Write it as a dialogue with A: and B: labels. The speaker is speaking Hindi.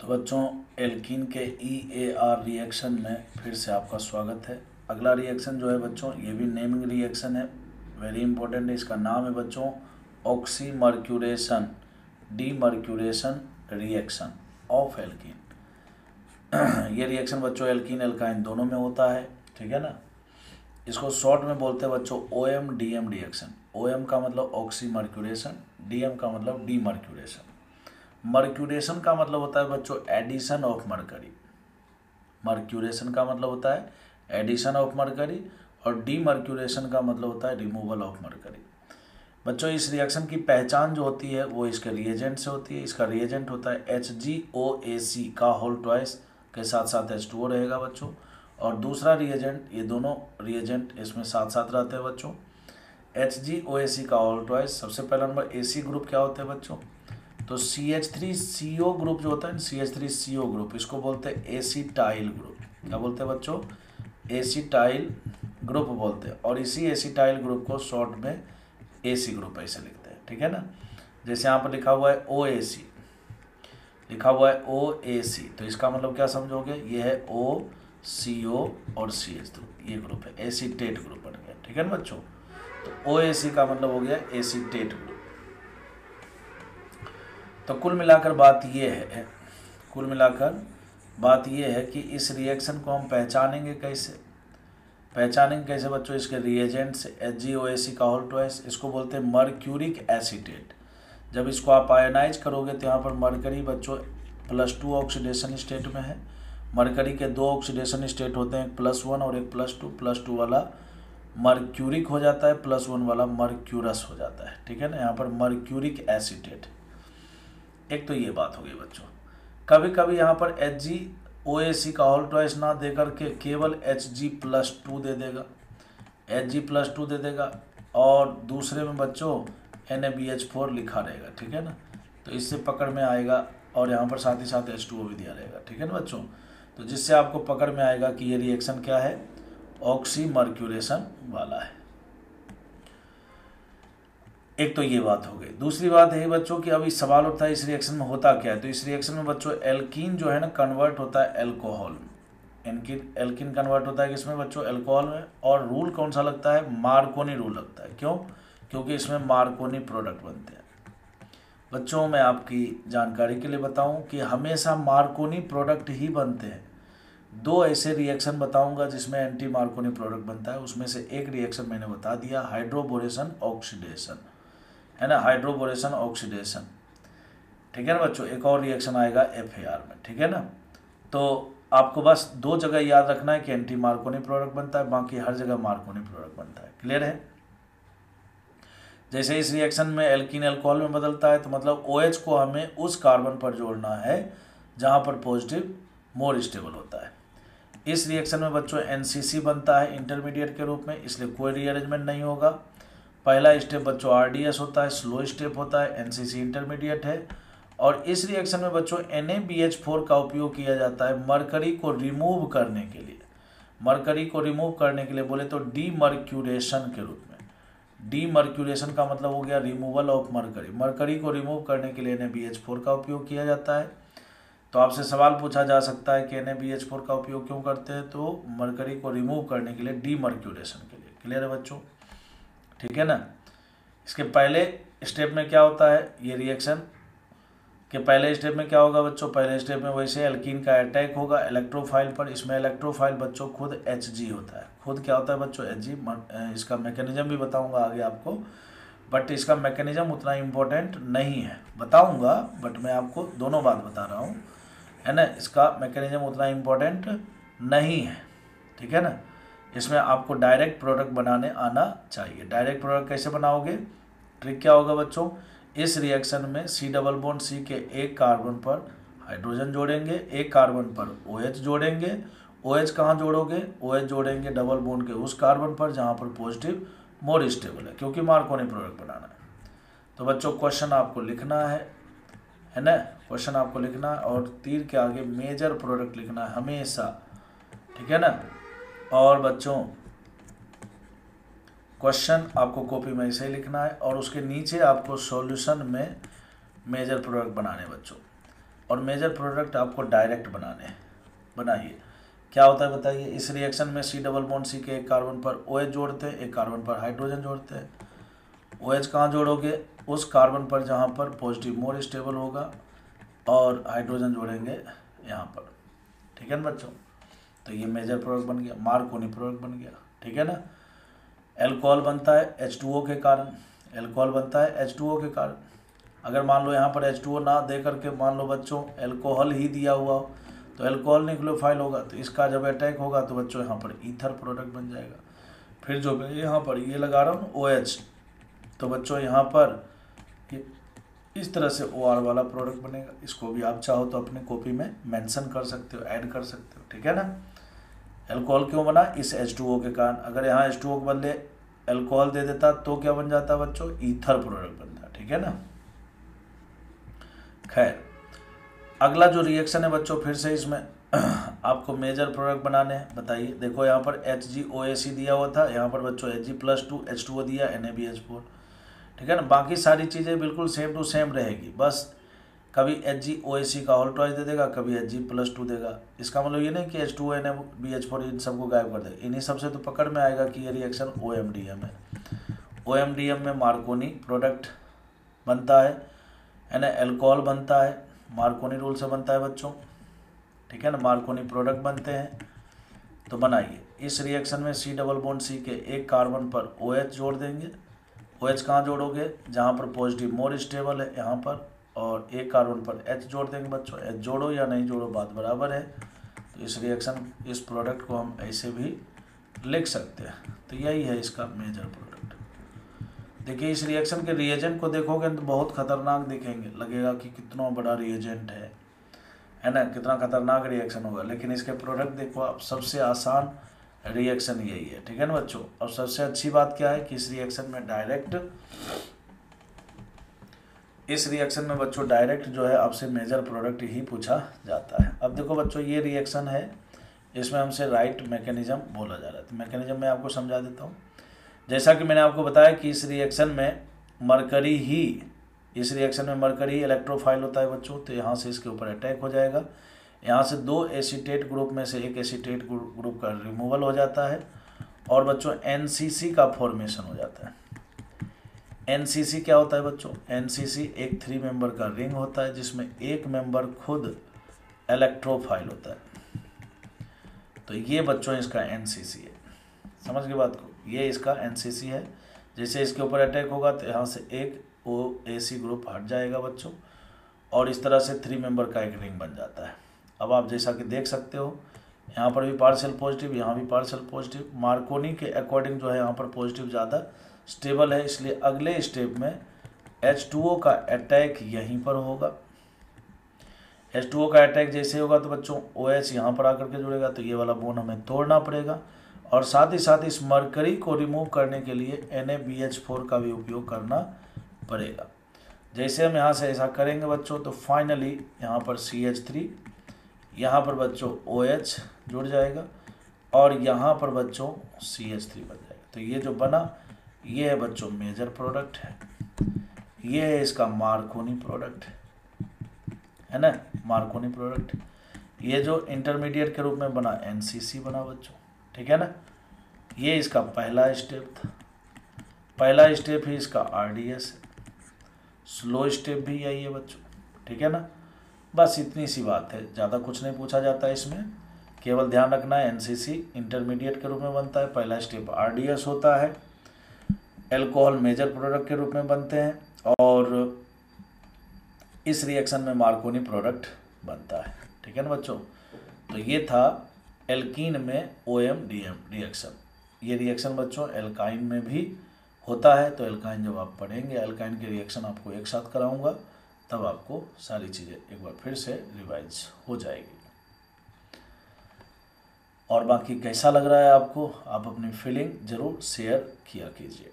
A: तो बच्चों एल्कीन के EAR रिएक्शन में फिर से आपका स्वागत है। अगला रिएक्शन जो है बच्चों, ये भी नेमिंग रिएक्शन है, वेरी इंपॉर्टेंट है। इसका नाम है बच्चों oxymercuration demercuration reaction of alkene. ये रिएक्शन बच्चों एल्कीन एल्काइन दोनों में होता है, ठीक है ना। इसको शॉर्ट में बोलते हैं बच्चों OM-DM रिएक्शन। OM का मतलब ऑक्सीमर्क्यूरेशन, DM का मतलब डीमर्क्यूरेशन। मर्क्यूरेशन का मतलब होता है बच्चों एडिशन ऑफ मरकरी। मर्क्यूरेशन का मतलब होता है एडिशन ऑफ मरकरी और डीमर्क्यूरेशन का मतलब होता है रिमूवल ऑफ मरकरी। बच्चों इस रिएक्शन की पहचान जो होती है वो इसके रिएजेंट से होती है। इसका रिएजेंट होता है HgOAC का होल ट्वाइस के साथ साथ H2O रहेगा बच्चों, और दूसरा रिएजेंट, ये दोनों रिएजेंट इसमें साथ साथ रहते हैं बच्चों। HgOAC का होल ट्वाइस, सबसे पहला नंबर AC ग्रुप क्या होते हैं बच्चों, तो CH3CO ग्रुप जो होता है, CH3CO ग्रुप, इसको बोलते हैं एसिटाइल ग्रुप। क्या बोलते हैं बच्चों, एसिटाइल ग्रुप बोलते हैं। और इसी एसिटाइल ग्रुप को शॉर्ट में AC ग्रुप ऐसे लिखते हैं, ठीक है ना। जैसे यहाँ पर लिखा हुआ है OAC, लिखा हुआ है OAC, तो इसका मतलब क्या समझोगे, ये है OCO और CH2, ये ग्रुप है, एसिटेट ग्रुप बन गया, ठीक है ना बच्चों। तो OAC का मतलब हो गया एसिटेट ग्रुप। तो कुल मिलाकर बात ये है कि इस रिएक्शन को हम पहचानेंगे कैसे बच्चों, इसके रिएजेंट से HgOAC का होल ट्वाइस, इसको बोलते हैं मर्क्यूरिक एसीटेट। जब इसको आप आयनाइज करोगे तो यहाँ पर मरकरी बच्चों +2 ऑक्सीडेशन स्टेट में है। मरकरी के 2 ऑक्सीडेशन स्टेट होते हैं, एक +1 और एक +2 वाला मर्क्यूरिक हो जाता है, +1 वाला मर्क्यूरस हो जाता है, ठीक है ना। यहाँ पर मर्क्यूरिक एसीटेट। एक तो ये बात हो गई बच्चों। कभी कभी यहाँ पर HgOAC का होल ट्वाइस ना दे करके केवल Hg+2 दे देगा, और दूसरे में बच्चों NaBH4 लिखा रहेगा, ठीक है ना। तो इससे पकड़ में आएगा, और यहाँ पर साथ ही साथ H2O भी दिया रहेगा, ठीक है ना बच्चों। तो जिससे आपको पकड़ में आएगा कि ये रिएक्शन क्या है, ऑक्सीमर्क्यूरेशन वाला है। एक तो ये बात हो गई। दूसरी बात है बच्चों कि अभी सवाल उठता है इस रिएक्शन में होता क्या है। तो इस रिएक्शन में बच्चों एल्कीन जो है ना कन्वर्ट होता है एल्कोहल में। एल्कीन कन्वर्ट होता है किसमें बच्चों, एल्कोहल में। और रूल कौन सा लगता है, मार्कोनी रूल लगता है। क्यों, क्योंकि इसमें मार्कोनी प्रोडक्ट बनते हैं। बच्चों मैं आपकी जानकारी के लिए बताऊं कि हमेशा मार्कोनी प्रोडक्ट ही बनते हैं। 2 ऐसे रिएक्शन बताऊंगा जिसमें एंटी मार्कोनी प्रोडक्ट बनता है। उसमें से एक रिएक्शन मैंने बता दिया, हाइड्रोबोरेशन ऑक्सीडेशन, है ना, हाइड्रोबोरेशन ऑक्सीडेशन, ठीक है ना बच्चों। एक और रिएक्शन आएगा FAR में, ठीक है ना। तो आपको बस 2 जगह याद रखना है कि एंटी मार्कोनी प्रोडक्ट बनता है, बाकी हर जगह मार्कोनी प्रोडक्ट बनता है। क्लियर है। जैसे इस रिएक्शन में एल्कीन अल्कोहल में बदलता है, तो मतलब OH को हमें उस कार्बन पर जोड़ना है जहां पर पॉजिटिव मोर स्टेबल होता है। इस रिएक्शन में बच्चों NCC बनता है इंटरमीडिएट के रूप में, इसलिए कोई रीअरेंजमेंट नहीं होगा। पहला स्टेप बच्चों RDS होता है, स्लो स्टेप होता है, NCC इंटरमीडिएट है। और इस रिएक्शन में बच्चों NaBH4 का उपयोग किया जाता है मरकरी को रिमूव करने के लिए। मरकरी को रिमूव करने के लिए बोले तो डीमर्क्यूरेशन के रूप में। डीमर्क्यूरेशन का मतलब हो गया रिमूवल ऑफ मरकरी। मरकरी को रिमूव करने के लिए NaBH4 का उपयोग किया जाता है। तो आपसे सवाल पूछा जा सकता है कि NaBH4 का उपयोग क्यों करते हैं, तो मरकरी को रिमूव करने के लिए, डीमर्क्यूरेशन के लिए। क्लियर है बच्चों, ठीक है ना। इसके पहले स्टेप में क्या होता है, ये रिएक्शन के पहले स्टेप में क्या होगा बच्चों, पहले स्टेप में वैसे एल्कीन का अटैक होगा इलेक्ट्रोफाइल पर। इसमें इलेक्ट्रोफाइल बच्चों खुद Hg होता है। खुद क्या होता है बच्चों, Hg। इसका मैकेनिज्म भी बताऊंगा आगे आपको, बट इसका मैकेनिज्म उतना इम्पोर्टेंट नहीं है, बताऊंगा, बट मैं आपको दोनों बात बता रहा हूँ, है ना। इसका मैकेनिज्म उतना इम्पोर्टेंट नहीं है, ठीक है ना। इसमें आपको डायरेक्ट प्रोडक्ट बनाने आना चाहिए। डायरेक्ट प्रोडक्ट कैसे बनाओगे, ट्रिक क्या होगा बच्चों, इस रिएक्शन में C+C के एक कार्बन पर हाइड्रोजन जोड़ेंगे, एक कार्बन पर OH जोड़ेंगे। OH कहाँ जोड़ोगे, OH जोड़ेंगे डबल बॉन्ड के उस कार्बन पर जहाँ पर पॉजिटिव मोर स्टेबल है, क्योंकि मार्कोनी प्रोडक्ट बनाना है। तो बच्चों क्वेश्चन आपको लिखना है ना, क्वेश्चन आपको लिखना है, और तीर के आगे मेजर प्रोडक्ट लिखना है हमेशा, ठीक है ना। और बच्चों क्वेश्चन आपको कॉपी में ऐसे ही लिखना है, और उसके नीचे आपको सॉल्यूशन में मेजर प्रोडक्ट बनाने बच्चों। और मेजर प्रोडक्ट आपको डायरेक्ट बनाने हैं। बनाइए, क्या होता है बताइए। इस रिएक्शन में C डबल बॉन्ड C के एक कार्बन पर OH जोड़ते हैं, एक कार्बन पर हाइड्रोजन जोड़ते हैं। OH कहाँ जोड़ोगे, उस कार्बन पर जहाँ पर पॉजिटिव मोर स्टेबल होगा, और हाइड्रोजन जोड़ेंगे यहाँ पर। ठीक है ना बच्चों, तो ये मेजर प्रोडक्ट बन गया, मार्कोनी प्रोडक्ट बन गया। ठीक है ना। एल्कोहल बनता है H2O के कारण, एल्कोहल बनता है H2O के कारण। अगर मान लो यहाँ पर H2O ना दे करके मान लो बच्चों एल्कोहल ही दिया हुआ हो, तो एल्कोहल न्यूक्लियोफाइल होगा, तो इसका जब अटैक होगा तो बच्चों यहाँ पर ईथर प्रोडक्ट बन जाएगा। फिर जो मैं यहाँ पर ये लगा रहा हूँ OH, तो बच्चों यहाँ पर ये इस तरह से OR वाला प्रोडक्ट बनेगा। इसको भी आप चाहो तो अपने कॉपी में मेंशन कर सकते हो, ऐड कर सकते हो। ठीक है ना। एल्कोहल क्यों बना, इस H2O के कारण। अगर यहाँ H2O के बदले एल्कोहल दे देता तो क्या बन जाता बच्चों, ईथर प्रोडक्ट बनता। ठीक है ना। खैर, अगला जो रिएक्शन है बच्चों, फिर से इसमें आपको मेजर प्रोडक्ट बनाने हैं। बताइए, देखो यहाँ पर HgOAC दिया हुआ था, यहाँ पर बच्चों Hg+2 H2O दिया, NaBH4। ठीक है ना। बाकी सारी चीज़ें बिल्कुल सेम टू सेम रहेगी, बस कभी HgOAC का होल ट्वाइस दे देगा, कभी Hg+2 देगा। इसका मतलब ये नहीं कि H2O NaBH4 इन सबको गायब कर देगा। इन्हीं सबसे तो पकड़ में आएगा कि ये रिएक्शन OMDM है। OMDM में मार्कोनी प्रोडक्ट बनता है ना, एल्कोहल बनता है, मार्कोनी रूल से बनता है बच्चों। ठीक है ना, मार्कोनी प्रोडक्ट बनते हैं। तो बनाइए, इस रिएक्शन में C डबल बॉन्ड C के एक कार्बन पर OH जोड़ देंगे। OH कहाँ जोड़ोगे, जहाँ पर पॉजिटिव मोर स्टेबल है यहाँ पर, और एक कार्बन पर H जोड़ देंगे बच्चों। H जोड़ो या नहीं जोड़ो बात बराबर है। तो इस रिएक्शन, इस प्रोडक्ट को हम ऐसे भी लिख सकते हैं। तो यही है इसका मेजर प्रोडक्ट। देखिए, इस रिएक्शन के रिएजेंट को देखोगे तो बहुत खतरनाक दिखेंगे, लगेगा कि कितना बड़ा रिएजेंट है ना, कितना खतरनाक रिएक्शन होगा। लेकिन इसके प्रोडक्ट देखो आप, सबसे आसान रिएक्शन यही है। ठीक है ना बच्चों। और सबसे अच्छी बात क्या है कि इस रिएक्शन में डायरेक्ट जो है आपसे मेजर प्रोडक्ट ही पूछा जाता है। अब देखो बच्चों, ये रिएक्शन है, इसमें हमसे राइट मैकेनिज्म बोला जा रहा है। तो मैकेनिज्म मैं आपको समझा देता हूँ। जैसा कि मैंने आपको बताया कि इस रिएक्शन में मरकरी ही इलेक्ट्रोफाइल होता है बच्चों। तो यहाँ से इसके ऊपर अटैक हो जाएगा, यहाँ से दो एसीटेट ग्रुप में से एक एसीटेट ग्रुप का रिमूवल हो जाता है, और बच्चों NCC का फॉर्मेशन हो जाता है। NCC क्या होता है बच्चों, NCC एक 3 मेंबर का रिंग होता है, जिसमें एक मेंबर खुद इलेक्ट्रोफाइल होता है। तो ये बच्चों इसका NCC है, समझ गए बात को, ये इसका NCC है। जैसे इसके ऊपर अटैक होगा तो यहाँ से एक OAC ग्रुप हट जाएगा बच्चों, और इस तरह से 3 मेंबर का एक रिंग बन जाता है। अब आप जैसा कि देख सकते हो, यहाँ पर भी पार्शियल पॉजिटिव, यहाँ भी पार्शियल पॉजिटिव। मार्कोनी के अकॉर्डिंग जो है यहाँ पर पॉजिटिव ज़्यादा स्टेबल है, इसलिए अगले स्टेप में H2O का अटैक यहीं पर होगा। H2O का अटैक जैसे होगा तो बच्चों OH यहाँ पर आकर के जुड़ेगा, तो ये वाला बोन हमें तोड़ना पड़ेगा, और साथ ही साथ इस मरकरी को रिमूव करने के लिए NaBH4 का भी उपयोग करना पड़ेगा। जैसे हम यहाँ से ऐसा करेंगे बच्चों, तो फाइनली यहाँ पर CH3, यहाँ पर बच्चों OH जुड़ जाएगा, और यहाँ पर बच्चों CH3 बन जाएगा। तो ये जो बना, ये है बच्चों मेजर प्रोडक्ट है, ये है इसका मार्कोनी प्रोडक्ट है ना, मार्कोनी प्रोडक्ट। ये जो इंटरमीडिएट के रूप में बना NCC बना बच्चों। ठीक है ना। ये इसका पहला स्टेप था, पहला स्टेप ही इसका RDS है, स्लो स्टेप भी यही है बच्चों। ठीक है ना। बस इतनी सी बात है, ज़्यादा कुछ नहीं पूछा जाता है इसमें, केवल ध्यान रखना है NCC इंटरमीडिएट के रूप में बनता है, पहला स्टेप RDS होता है, एल्कोहल मेजर प्रोडक्ट के रूप में बनते हैं, और इस रिएक्शन में मार्कोनी प्रोडक्ट बनता है। ठीक है ना बच्चों। तो ये था एल्कीन में OMDM रिएक्शन। ये रिएक्शन बच्चों एल्काइन में भी होता है। तो एल्काइन जब आप पढ़ेंगे, एल्काइन के रिएक्शन आपको एक साथ कराऊंगा, तब आपको सारी चीज़ें एक बार फिर से रिवाइज हो जाएगी। और बाकी कैसा लग रहा है आपको, आप अपनी फीलिंग ज़रूर शेयर किया कीजिए।